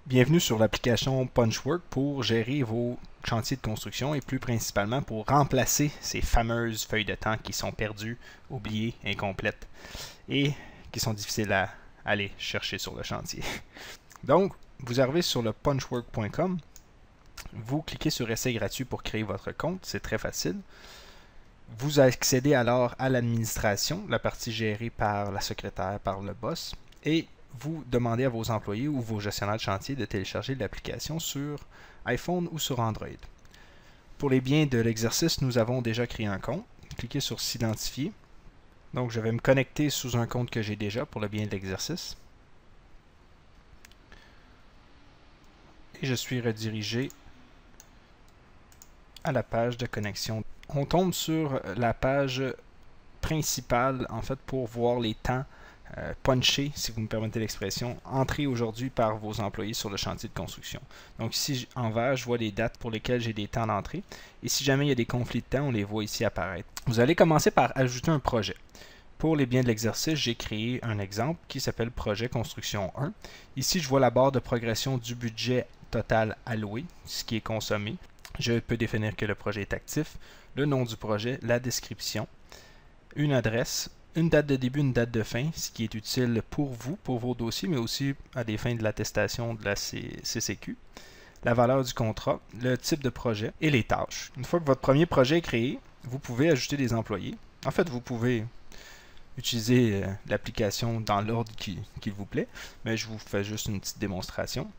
Bienvenue sur l'application Punchwork pour gérer vos chantiers de construction et plus principalement pour remplacer ces fameuses feuilles de temps qui sont perdues, oubliées, incomplètes et qui sont difficiles à aller chercher sur le chantier. Donc, vous arrivez sur le punchwork.com, vous cliquez sur Essai gratuit pour créer votre compte, c'est très facile. Vous accédez alors à l'administration, la partie gérée par la secrétaire, par le boss, et vous demandez à vos employés ou vos gestionnaires de chantier de télécharger l'application sur iPhone ou sur Android. Pour les biens de l'exercice, nous avons déjà créé un compte. Cliquez sur S'identifier. Donc, je vais me connecter sous un compte que j'ai déjà pour le bien de l'exercice. Et je suis redirigé à la page de connexion. On tombe sur la page principale, en fait, pour voir les temps punchés, si vous me permettez l'expression, entrés aujourd'hui par vos employés sur le chantier de construction. Donc ici, en vert, je vois les dates pour lesquelles j'ai des temps d'entrée. Et si jamais il y a des conflits de temps, on les voit ici apparaître. Vous allez commencer par ajouter un projet. Pour les biens de l'exercice, j'ai créé un exemple qui s'appelle Projet Construction 1. Ici, je vois la barre de progression du budget total alloué, ce qui est consommé. Je peux définir que le projet est actif, le nom du projet, la description, une adresse, une date de début, une date de fin, ce qui est utile pour vous, pour vos dossiers, mais aussi à des fins de l'attestation de la CCQ, la valeur du contrat, le type de projet et les tâches. Une fois que votre premier projet est créé, vous pouvez ajouter des employés. En fait, vous pouvez utiliser l'application dans l'ordre qu'il vous plaît, mais je vous fais juste une petite démonstration.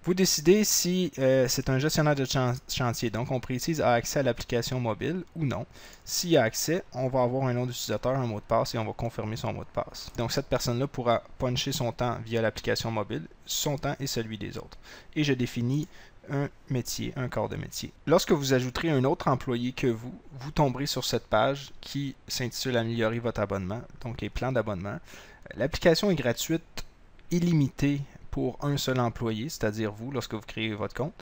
Vous décidez si c'est un gestionnaire de chantier, donc on précise a accès à l'application mobile ou non. S'il a accès, on va avoir un nom d'utilisateur, un mot de passe et on va confirmer son mot de passe. Donc cette personne-là pourra puncher son temps via l'application mobile, son temps et celui des autres. Et je définis un métier, un corps de métier. Lorsque vous ajouterez un autre employé que vous, vous tomberez sur cette page qui s'intitule Améliorer votre abonnement, donc les plans d'abonnement. L'application est gratuite, illimitée pour un seul employé, c'est-à-dire vous, lorsque vous créez votre compte.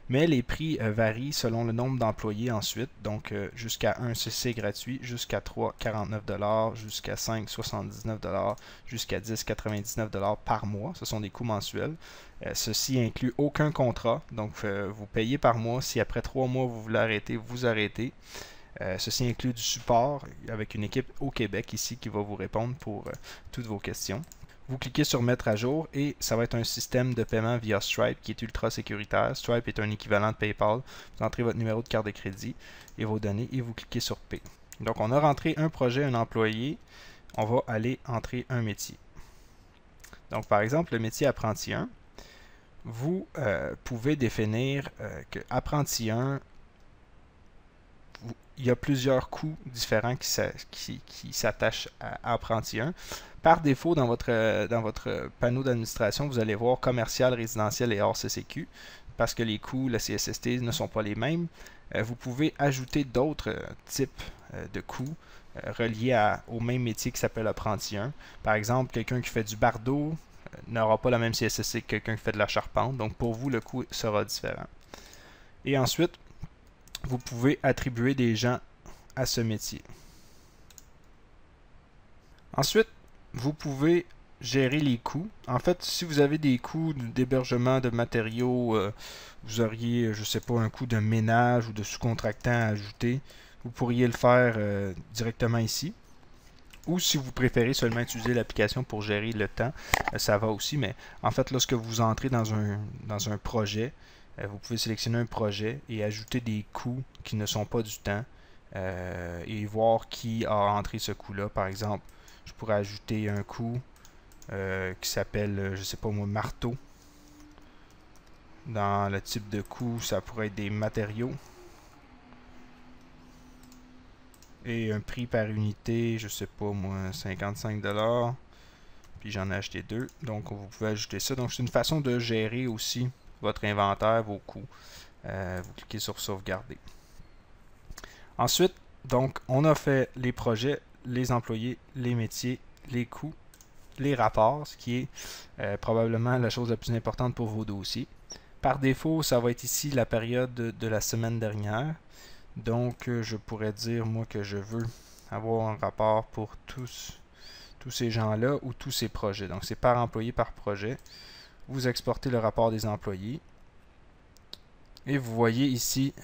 Mais les prix varient selon le nombre d'employés ensuite, donc jusqu'à 1 CC gratuit, jusqu'à 3, 49$, jusqu'à 5, 79$, jusqu'à 10, 99$ par mois. Ce sont des coûts mensuels. Ceci inclut aucun contrat, donc vous payez par mois. Si après 3 mois vous voulez arrêter, vous arrêtez. Ceci inclut du support avec une équipe au Québec ici qui va vous répondre pour toutes vos questions. Vous cliquez sur Mettre à jour et ça va être un système de paiement via Stripe qui est ultra sécuritaire. Stripe est un équivalent de PayPal. Vous entrez votre numéro de carte de crédit et vos données et vous cliquez sur Pay. Donc on a rentré un projet, un employé. On va aller entrer un métier. Donc par exemple, le métier apprenti 1, vous pouvez définir que apprenti 1, il y a plusieurs coûts différents qui s'attachent à apprenti 1. Par défaut, dans votre panneau d'administration, vous allez voir commercial, résidentiel et hors CCQ, parce que les coûts, la CSST ne sont pas les mêmes. Vous pouvez ajouter d'autres types de coûts reliés au même métier qui s'appelle apprenti 1. Par exemple, quelqu'un qui fait du bardeau n'aura pas la même CSST que quelqu'un qui fait de la charpente, donc pour vous, le coût sera différent. Et ensuite, vous pouvez attribuer des gens à ce métier. Ensuite, vous pouvez gérer les coûts. En fait, si vous avez des coûts d'hébergement de matériaux, vous auriez, je ne sais pas, un coût de ménage ou de sous-contractant à ajouter, vous pourriez le faire directement ici. Ou si vous préférez seulement utiliser l'application pour gérer le temps, ça va aussi. Mais en fait, lorsque vous entrez dans un projet, vous pouvez sélectionner un projet et ajouter des coûts qui ne sont pas du temps et voir qui a entré ce coût-là. Par exemple, je pourrais ajouter un coût qui s'appelle, je ne sais pas moi, marteau. Dans le type de coût, ça pourrait être des matériaux. Et un prix par unité, je ne sais pas moi, 55$. Puis j'en ai acheté 2. Donc vous pouvez ajouter ça. Donc c'est une façon de gérer aussi votre inventaire, vos coûts. Vous cliquez sur sauvegarder. Ensuite, donc, on a fait les projets, les employés, les métiers, les coûts, les rapports, ce qui est probablement la chose la plus importante pour vos dossiers. Par défaut, ça va être ici la période de la semaine dernière. Donc, je pourrais dire, moi, que je veux avoir un rapport pour tous ces gens-là ou tous ces projets. Donc, c'est par employé, par projet. Vous exportez le rapport des employés. Et vous voyez ici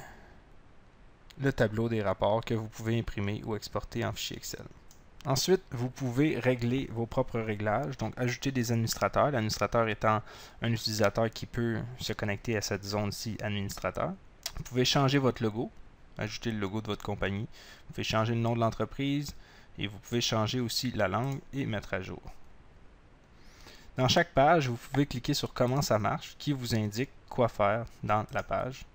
le tableau des rapports que vous pouvez imprimer ou exporter en fichier Excel. Ensuite, vous pouvez régler vos propres réglages, donc ajouter des administrateurs, l'administrateur étant un utilisateur qui peut se connecter à cette zone-ci administrateur. Vous pouvez changer votre logo, ajouter le logo de votre compagnie, vous pouvez changer le nom de l'entreprise et vous pouvez changer aussi la langue et mettre à jour. Dans chaque page, vous pouvez cliquer sur comment ça marche, qui vous indique quoi faire dans la page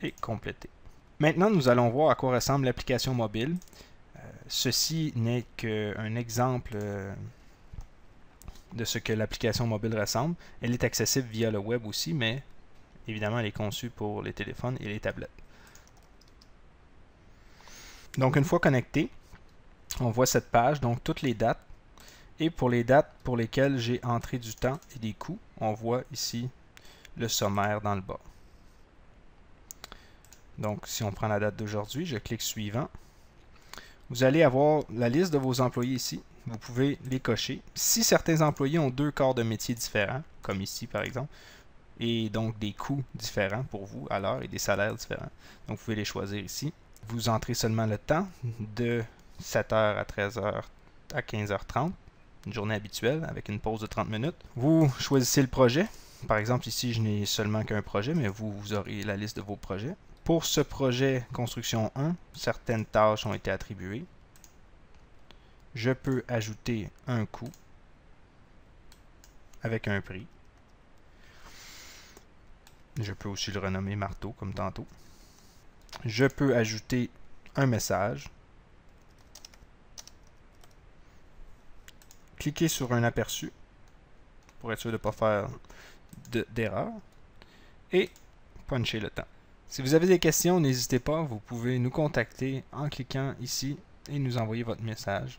et compléter. Maintenant, nous allons voir à quoi ressemble l'application mobile. Ceci n'est qu'un exemple de ce que l'application mobile ressemble. Elle est accessible via le web aussi, mais évidemment, elle est conçue pour les téléphones et les tablettes. Donc, une fois connecté, on voit cette page, donc toutes les dates. Et pour les dates pour lesquelles j'ai entré du temps et des coûts, on voit ici le sommaire dans le bas. Donc, si on prend la date d'aujourd'hui, je clique suivant. Vous allez avoir la liste de vos employés ici. Vous pouvez les cocher. Si certains employés ont 2 corps de métier différents, comme ici par exemple, et donc des coûts différents pour vous à l'heure et des salaires différents, donc vous pouvez les choisir ici. Vous entrez seulement le temps de 7h à 13h à 15h30. Une journée habituelle avec une pause de 30 minutes. Vous choisissez le projet. Par exemple, ici, je n'ai seulement qu'un projet, mais vous aurez la liste de vos projets. Pour ce projet construction 1, certaines tâches ont été attribuées. Je peux ajouter un coût avec un prix. Je peux aussi le renommer marteau, comme tantôt. Je peux ajouter un message. Cliquez sur un aperçu pour être sûr de ne pas faire d'erreur et puncher le temps. Si vous avez des questions, n'hésitez pas, vous pouvez nous contacter en cliquant ici et nous envoyer votre message.